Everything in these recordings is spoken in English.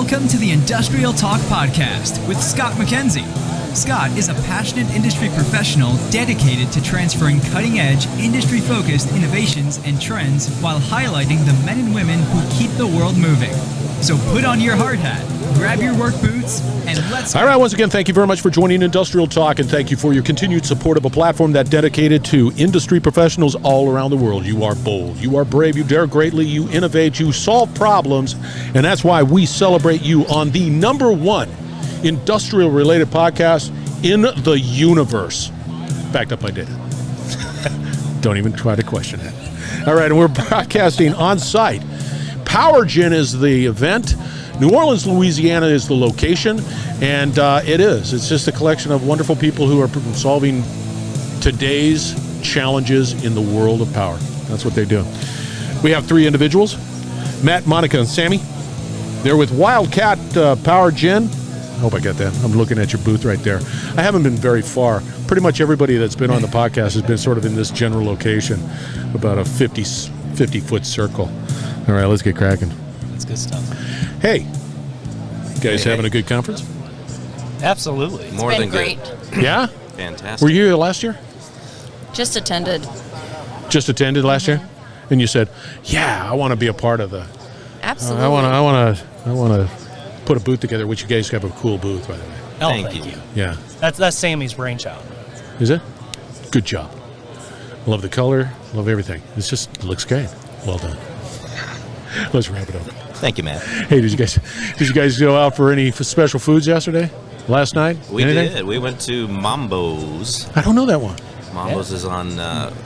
Welcome to the Industrial Talk Podcast with Scott McKenzie. Scott is a passionate industry professional dedicated to transferring cutting-edge, industry-focused innovations and trends while highlighting the men and women who keep the world moving. So put on your hard hat, grab your work boots, and let's go. All right, once again, thank you very much for joining Industrial Talk, and thank you for your continued support of a platform that dedicated to industry professionals all around the world. You are bold, you are brave, you dare greatly, you innovate, you solve problems, and that's why we celebrate you on the #1 industrial-related podcast in the universe. Backed up by data. Don't even try to question it. All right, and we're broadcasting on site. Power Gen is the event. New Orleans, Louisiana is the location, and it's just a collection of wonderful people who are solving today's challenges in the world of power. That's what they do. We have 3 individuals, Matt, Monica, and Sammy. They're with Wildcat Power Gen. I hope I got that. I'm looking at your booth right there. I haven't been very far. Pretty much everybody that's been on the podcast has been sort of in this general location, about a 50-foot circle. All right, let's get cracking. That's good stuff. Hey, you guys having a good conference? Absolutely. More than great. good. Yeah? Fantastic. Were you here last year? Just attended. Just attended last year? And you said, yeah, I want to be a part of the... Absolutely. I want to put a booth together, which you guys have a cool booth, by the way. Oh, Thank you. Yeah. That's Sammy's brainchild. Is it? Good job. Love the color. Love everything. It looks great. Well done. Let's wrap it up. Thank you, Matt. Hey, did you guys go out for any special foods yesterday? Last night? We Anything? did. We went to Mambo's. I don't know that one. Mambo's is on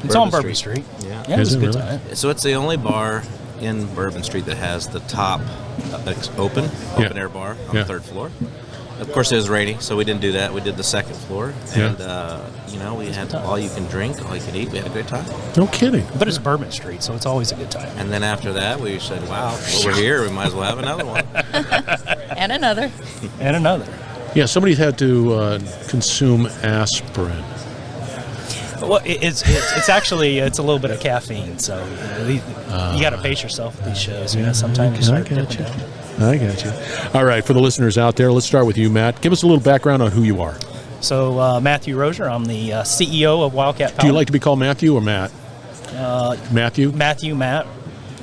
It's on Bourbon Street. Yeah. Yeah, it was Is a it good really? time. So it's the only bar in Bourbon Street that has the top open air bar on the 3rd floor. Of course, it was raining, so we didn't do that. We did the 2nd floor, and we had all you can drink, all you can eat. We had a great time. No kidding. But it's Bourbon Street, so it's always a good time. And then after that, we said, "Wow, well, we're here. We might as well have another one." And another. And another. Yeah, somebody had to consume aspirin. Well, it's actually a little bit of caffeine, so you got to pace yourself with these shows. Sometimes you start dipping down. I got you. All right, for the listeners out there, let's start with you, Matt. Give us a little background on who you are. So Matthew Roeser, I'm the CEO of Wildcat Power. Do you like to be called Matthew or Matt? Matthew? Matthew, Matt.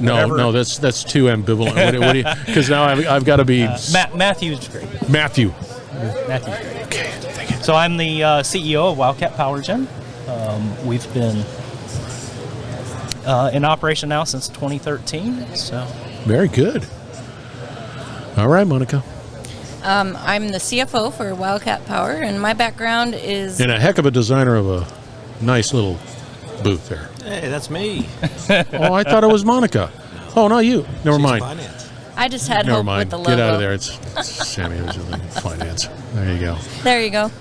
No, that's too ambivalent. Because now I've got to be... Matthew's great. Matthew. Matthew's great. Okay, thank you. So I'm the CEO of Wildcat Power Gen. We've been in operation now since 2013. So Very good. All right, Monica. I'm the CFO for Wildcat Power, and my background is... And a heck of a designer of a nice little booth there. Hey, that's me. Oh, I thought it was Monica. Oh, not you. Never She's mind. finance. I just had Never hope mind. with the logo. Get out of there. It's Sammy was in finance. There you go. There you go.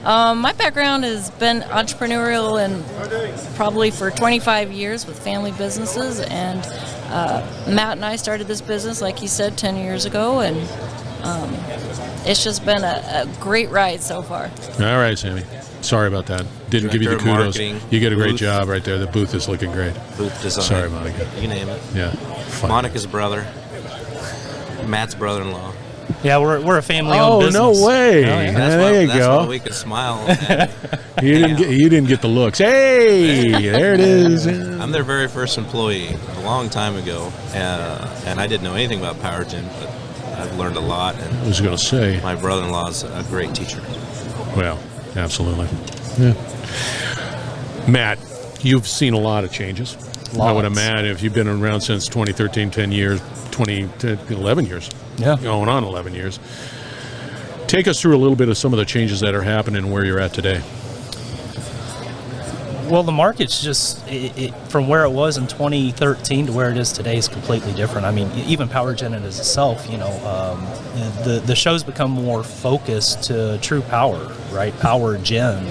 My background has been entrepreneurial and probably for 25 years with family businesses, and Matt and I started this business, like you said, 10 years ago, and it's just been a great ride so far. All right, Sammy. Sorry about that. Didn't give you the Director of kudos. marketing, You did a great booth. job right there. The booth is looking great. Booth design. Sorry, Monica. You name it. Yeah. Fine. Monica's brother. Matt's brother-in-law. yeah, we're a family-owned business. Oh, no way. Oh, yeah. There you That's go. why we could smile. And, You didn't get the looks. Hey, there it is. I'm their very first employee a long time ago, and I didn't know anything about Power Gen, but I've learned a lot, I and was going to say. my brother-in-law's a great teacher. Well, absolutely. Yeah. Matt, you've seen a lot of changes. I would imagine if you've been around since 2013, 10 years, 11 years. Yeah. Going on 11 years. Take us through a little bit of some of the changes that are happening and where you're at today. Well, the market's just, from where it was in 2013 to where it is today is completely different. I mean, even Power Gen in itself, the show's become more focused to true power, right? Power Gen.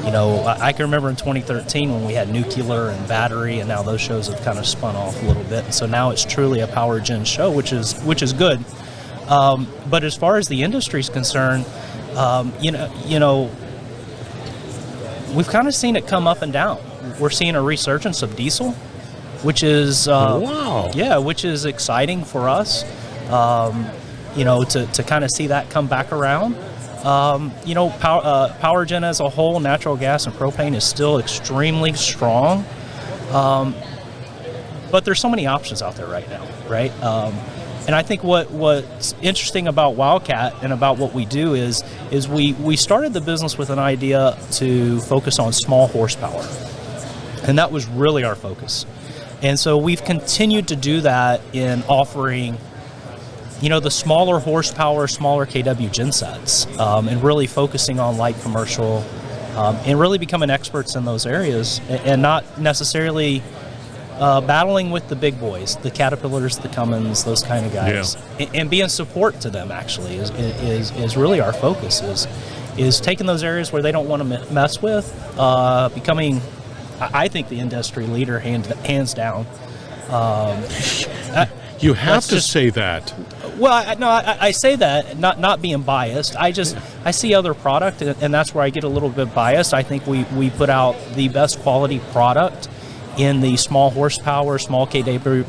I can remember in 2013 when we had nuclear and battery, and now those shows have kind of spun off a little bit. And so now it's truly a Power Gen show, which is good. But as far as the industry's concerned, we've kind of seen it come up and down. We're seeing a resurgence of diesel, which is wow. Yeah, which is exciting for us. to kind of see that come back around. Power Gen as a whole, natural gas and propane is still extremely strong. But there's so many options out there right now, right? And I think what's interesting about Wildcat and about what we do is we started the business with an idea to focus on small horsepower. And that was really our focus. And so we've continued to do that in offering, the smaller horsepower, smaller KW gensets, and really focusing on light commercial, and really becoming experts in those areas, and not necessarily battling with the big boys, the Caterpillars, the Cummins, those kind of guys, and being support to them. Actually, is really our focus. Is taking those areas where they don't want to mess with, becoming, I think, the industry leader, hands down. You have to say that. Well, I say that not being biased. I see other product, and that's where I get a little bit biased. I think we put out the best quality product in the small horsepower, small KW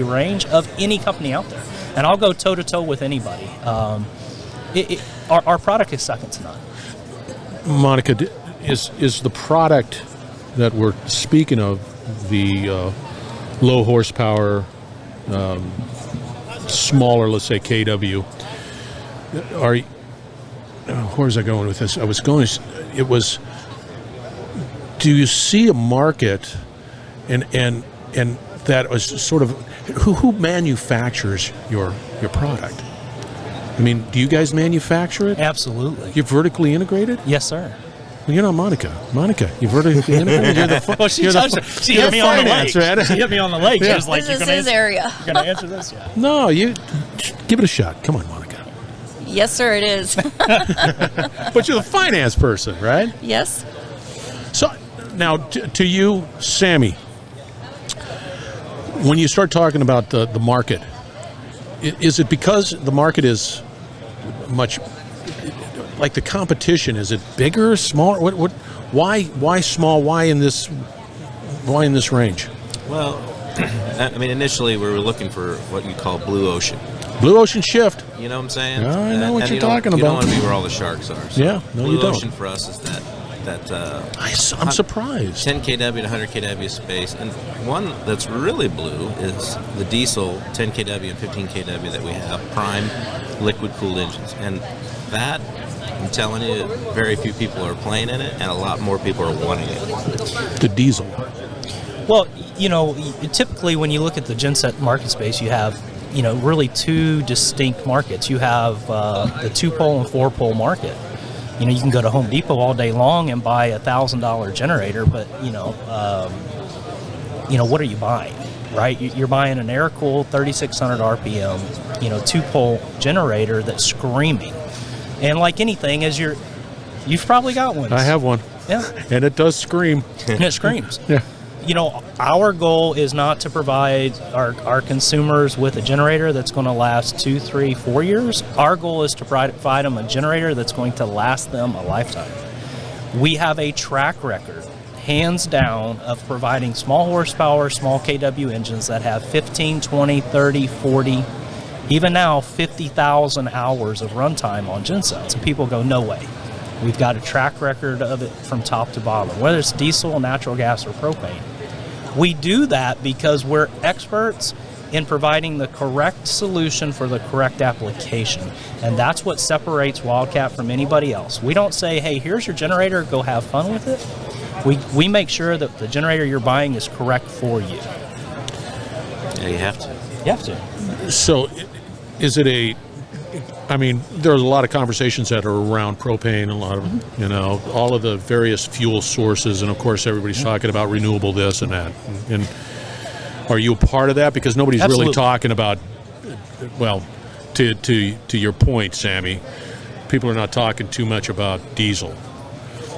range of any company out there, and I'll go toe to toe with anybody. Our product is second to none. Monica, is the product that we're speaking of the low horsepower, smaller, let's say KW? Where's I going with this? Do you see a market, and that was sort of who manufactures your product? I mean, do you guys manufacture it? Absolutely. You're vertically integrated? Yes, sir. Well, you're not Monica. Monica, you're vertically integrated. She hit me on the leg. Right? She hit me on the leg. Yeah. She was like, This is his area. You're going to answer this? Yeah. No, you give it a shot. Come on, Monica. Yes, sir, it is. But you're the finance person, right? Yes. So now to you, Sammy, when you start talking about the market, is it because the market is much like the competition? Is it bigger, smaller? Why small? Why in this range? Well, I mean, initially we were looking for what you call blue ocean. Blue ocean shift. You know what I'm saying? I know what you're talking You don't about. want to be where all the sharks are. So Yeah, no, blue you don't. ocean for us is that I'm surprised. 10 kW to 100 kW space, and one that's really blue is the diesel 10 kW and 15 kW that we have, prime liquid cooled engines, and that, I'm telling you, very few people are playing in it, and a lot more people are wanting it. The diesel. Well, typically when you look at the genset market space, you have, really two distinct markets. You have the 2-pole and 4-pole market. You can go to Home Depot all day long and buy a $1,000 generator, but what are you buying, right? You're buying an air-cooled 3,600 RPM, 2-pole generator that's screaming. And like anything, you've probably got one. I have one. Yeah. And it does scream. And it screams. Yeah. Our goal is not to provide our consumers with a generator that's going to last 2, 3, 4 years. Our goal is to provide them a generator that's going to last them a lifetime. We have a track record, hands down, of providing small horsepower, small KW engines that have 15, 20, 30, 40, even now 50,000 hours of runtime on gensets. And people go, no way. We've got a track record of it from top to bottom, whether it's diesel, natural gas, or propane. We do that because we're experts in providing the correct solution for the correct application. And that's what separates Wildcat from anybody else. We don't say, hey, here's your generator, go have fun with it. We make sure that the generator you're buying is correct for you. Yeah, you have to. You have to. So is it there's a lot of conversations that are around propane, a lot of, all of the various fuel sources, and of course everybody's talking about renewable this and that. And are you a part of that? Because nobody's Absolutely. really talking about, well, to your point, Sammy, people are not talking too much about diesel.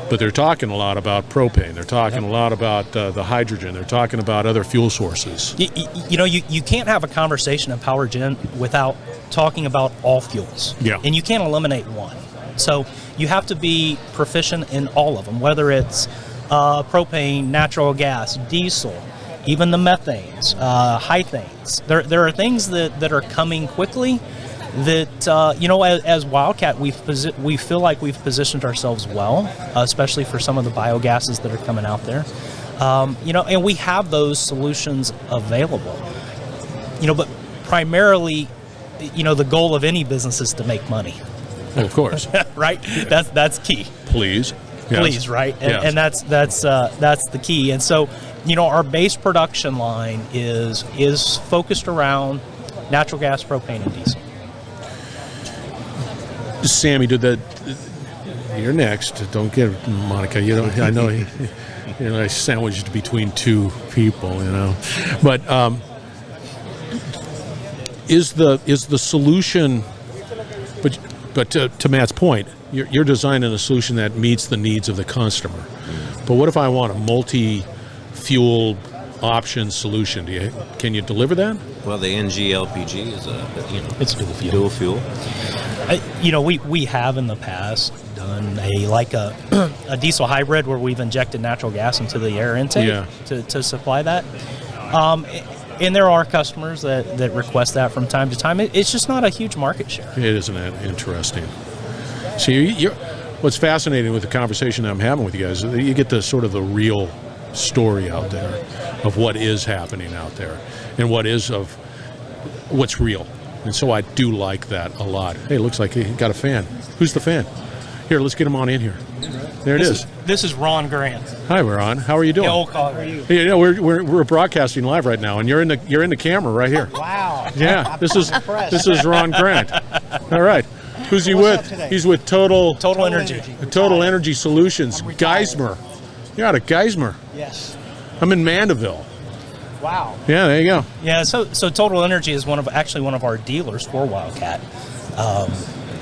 But they're talking a lot about propane. They're talking a lot about the hydrogen. They're talking about other fuel sources. You can't have a conversation of Power Gen without talking about all fuels. Yeah. And you can't eliminate one. So you have to be proficient in all of them, whether it's propane, natural gas, diesel. even the methanes, hythanes. There are things that are coming quickly that, as Wildcat, we feel like we've positioned ourselves well, especially for some of the biogases that are coming out there. And we have those solutions available. But primarily, the goal of any business is to make money. Well, of course. Right? That's key. Please. Yes. Please, right? And that's the key. And so, our base production line is focused around natural gas, propane, and diesel. Sammy, you're next. Don't get Monica. I know. I sandwiched between two people. But is the solution? But to Matt's point, you're designing a solution that meets the needs of the customer. But what if I want a multi-fuel option solution? Can you deliver that? Well, the NG LPG is it's dual fuel. We have in the past done a diesel hybrid where we've injected natural gas into the air intake to supply that. And there are customers that request that from time to time. It's just not a huge market share. It isn't that interesting. See, what's fascinating with the conversation I'm having with you guys is that you get the sort of the real story out there of what is happening out there and what's real. And so I do like that a lot. Hey, looks like he got a fan. Who's the fan? Here, let's get him on in here. There it is. This is Ron Grant. Hi, Ron. How are you doing? How are you? Yeah, we're broadcasting live right now, and you're in the camera right here. Wow. Yeah, this is Ron Grant. All right. Who's he with? He's with Total Energy. Total Energy Solutions. Geismar. You're out of Geismar. Yes. I'm in Mandeville. Wow. Yeah, there you go. Yeah, so Total Energy is one of our dealers for Wildcat.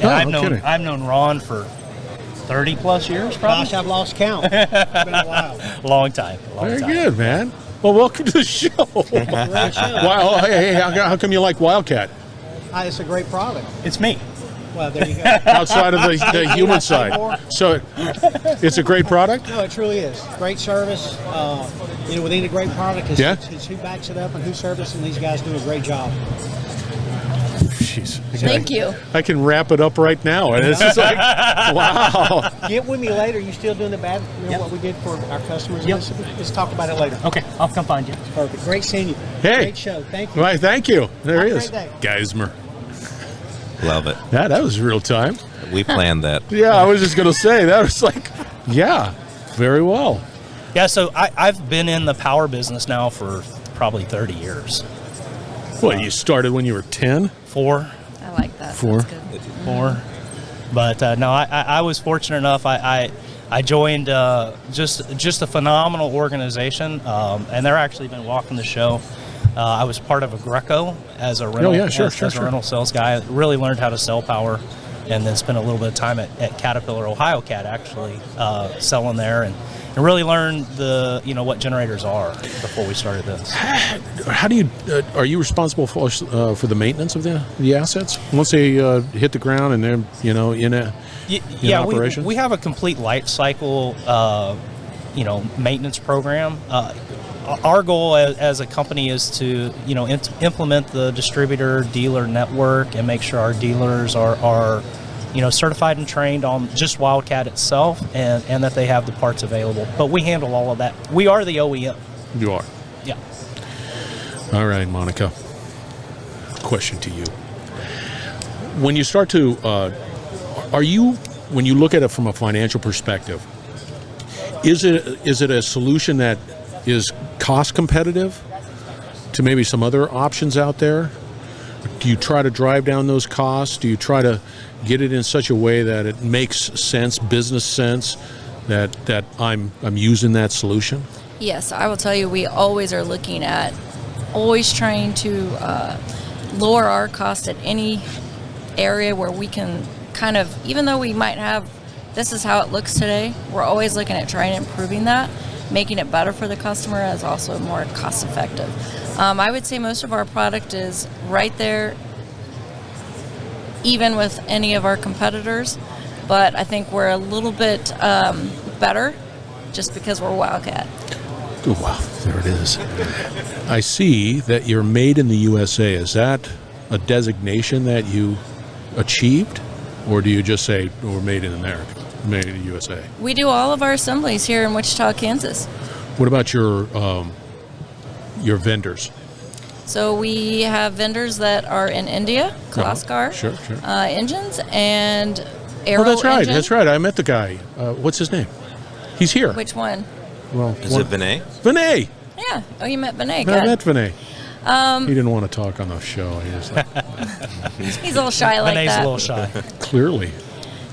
I've known Ron for 30 plus years, probably. Gosh, I've lost count. It's been a while. Long time. Very good, man. Well, welcome to the show. Great show. Wow. Hey, how come you like Wildcat? It's a great product. It's me. Well, there you go. Outside of the human side. So it's a great product? No, it truly is. Great service. Within a great product, it's who backs it up and who services, and these guys do a great job. Jeez. Thank you. I can wrap it up right now. And it's just like, wow. Get with me later. You still doing what we did for our customers? Yep. Let's talk about it later. Okay, I'll come find you. Perfect. Great seeing you. Hey. Great show. Thank you. Well, thank you. There he is. Have a great day. Geismar. Love it. Yeah, that was real time. We planned that. Yeah, I was just going to say, that was like, yeah, very well. Yeah, so I've been in the power business now for probably 30 years. What, you started when you were 10? 4. I like that. 4. That's good. 4. But no, I was fortunate enough. I joined just a phenomenal organization, and they're actually been walking the show. I was part of a Greco as a rental, rental sales guy. Really learned how to sell power, and then spent a little bit of time at Caterpillar, Ohio Cat, actually selling there, and really learned what generators are before we started this. How do you are you responsible for the maintenance of the assets once they hit the ground and they're in operation? We have a complete life cycle maintenance program. Our goal as a company is to implement the distributor dealer network and make sure our dealers are certified and trained on just Wildcat itself, and that they have the parts available. But we handle all of that. We are the OEM. You are. Yeah. All right, Monica. Question to you. When you start to, when you look at it from a financial perspective, is it a solution that is cost competitive to maybe some other options out there? Do you try to drive down those costs? Do you try to get it in such a way that it makes sense, business sense, that I'm using that solution? Yes, I will tell you, we always are looking at, always trying to lower our cost at any area where we can kind of, even though we might have, this is how it looks today, we're always looking at trying and improving that, making it better for the customer as also more cost effective. I would say most of our product is right there, even with any of our competitors, but I think we're a little bit better just because we're Wildcat. Oh, wow, there it is. I see that you're made in the USA. Is that a designation that you achieved? Or do you just say, oh, we're made in America, made in the USA? We do all of our assemblies here in Wichita, Kansas. What about your vendors? So we have vendors that are in India, Klaskar Sure. engines, and Aero Oh, that's right. engine. That's right. I met the guy. What's his name? He's here. Which one? Well, Is it Vinay? Vinay. Yeah. Oh, you met Vinay. I Good. met Vinay. He didn't want to talk on the show. He was like, He's a little shy like Vinay's that. a little shy. clearly.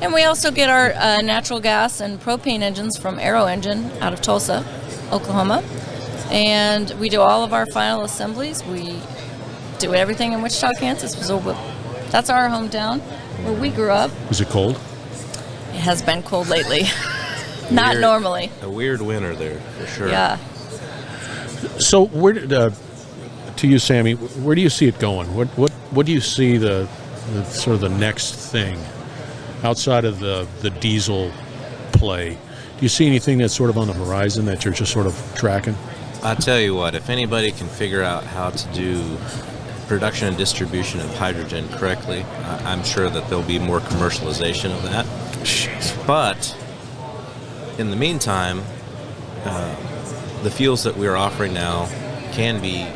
And we also get our natural gas and propane engines from Aero Engine out of Tulsa, Oklahoma. And we do all of our final assemblies. We do everything in Wichita, Kansas. So that's our hometown where we grew up. Is it cold? It has been cold lately. Not normally. A weird winter there, for sure. Yeah. So where did, to you, Sammy, where do you see it going? What do you see the sort of the next thing outside of the diesel play? Do you see anything that's sort of on the horizon that you're just sort of tracking? I'll tell you what, if anybody can figure out how to do production and distribution of hydrogen correctly, I'm sure that there'll be more commercialization of that. Jeez. But in the meantime, the fuels that we're offering now can be,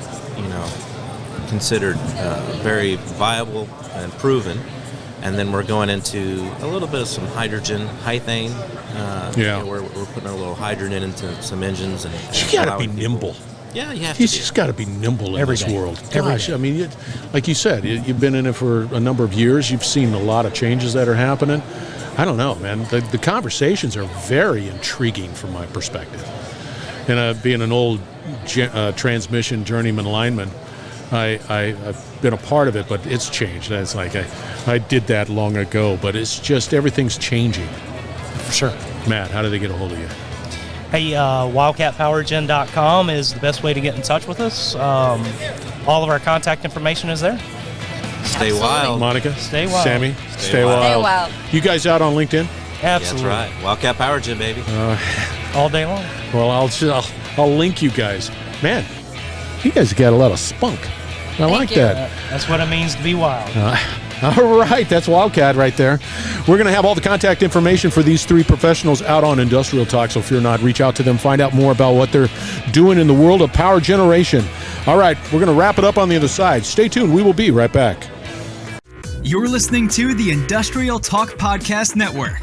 considered very viable and proven. And then we're going into a little bit of some hydrogen, hythane. We're putting a little hydrogen into some engines. And You got to be nimble. Yeah, you have You to. just got to be nimble in Every this day. world. Every Gosh, day. I mean, like you said, you've been in it for a number of years. You've seen a lot of changes that are happening. I don't know, man. The conversations are very intriguing from my perspective. And being an old transmission journeyman lineman, I've been a part of it, but it's changed. It's like I did that long ago, but it's just everything's changing. For sure. Matt, how do they get a hold of you? Hey, wildcatpowergen.com is the best way to get in touch with us. All of our contact information is there. Stay wild. Monica? Stay wild. Sammy? Stay wild. Stay wild. You guys out on LinkedIn? Absolutely. That's right. Wildcat Power Gen, baby. All day long. Well, I'll link you guys. Man, you guys got a lot of spunk. I like you. that. That's what it means to be wild. All right, that's Wildcat right there. We're going to have all the contact information for these three professionals out on Industrial Talk, so fear not. Reach out to them, find out more about what they're doing in the world of power generation. All right, we're going to wrap it up on the other side. Stay tuned. We will be right back. You're listening to the Industrial Talk Podcast Network.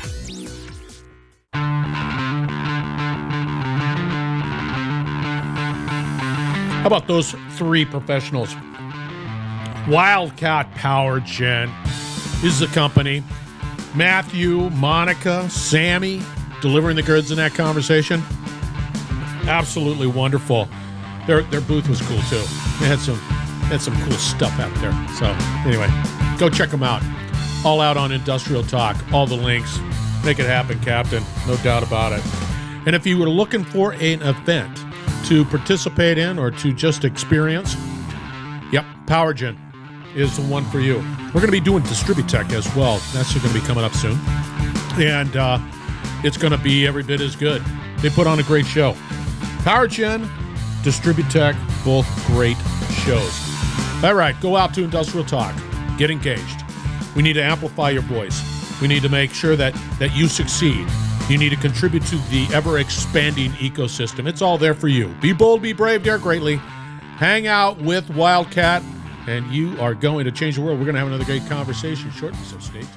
How about those three professionals? Wildcat Power Gen is the company. Matthew, Monica, Sammy, delivering the goods in that conversation. Absolutely wonderful. Their booth was cool too. They had some cool stuff out there. So anyway, go check them out. All out on Industrial Talk. All the links. Make it happen, Captain. No doubt about it. And if you were looking for an event to participate in or to just experience, yep, PowerGen is the one for you. We're going to be doing Distributech as well. That's going to be coming up soon. And it's going to be every bit as good. They put on a great show. PowerGen, Distributech, both great shows. All right, go out to Industrial Talk. Get engaged. We need to amplify your voice. We need to make sure that you succeed. You need to contribute to the ever-expanding ecosystem. It's all there for you. Be bold, be brave, dare greatly. Hang out with Wildcat, and you are going to change the world. We're going to have another great conversation shortly, so stay tuned.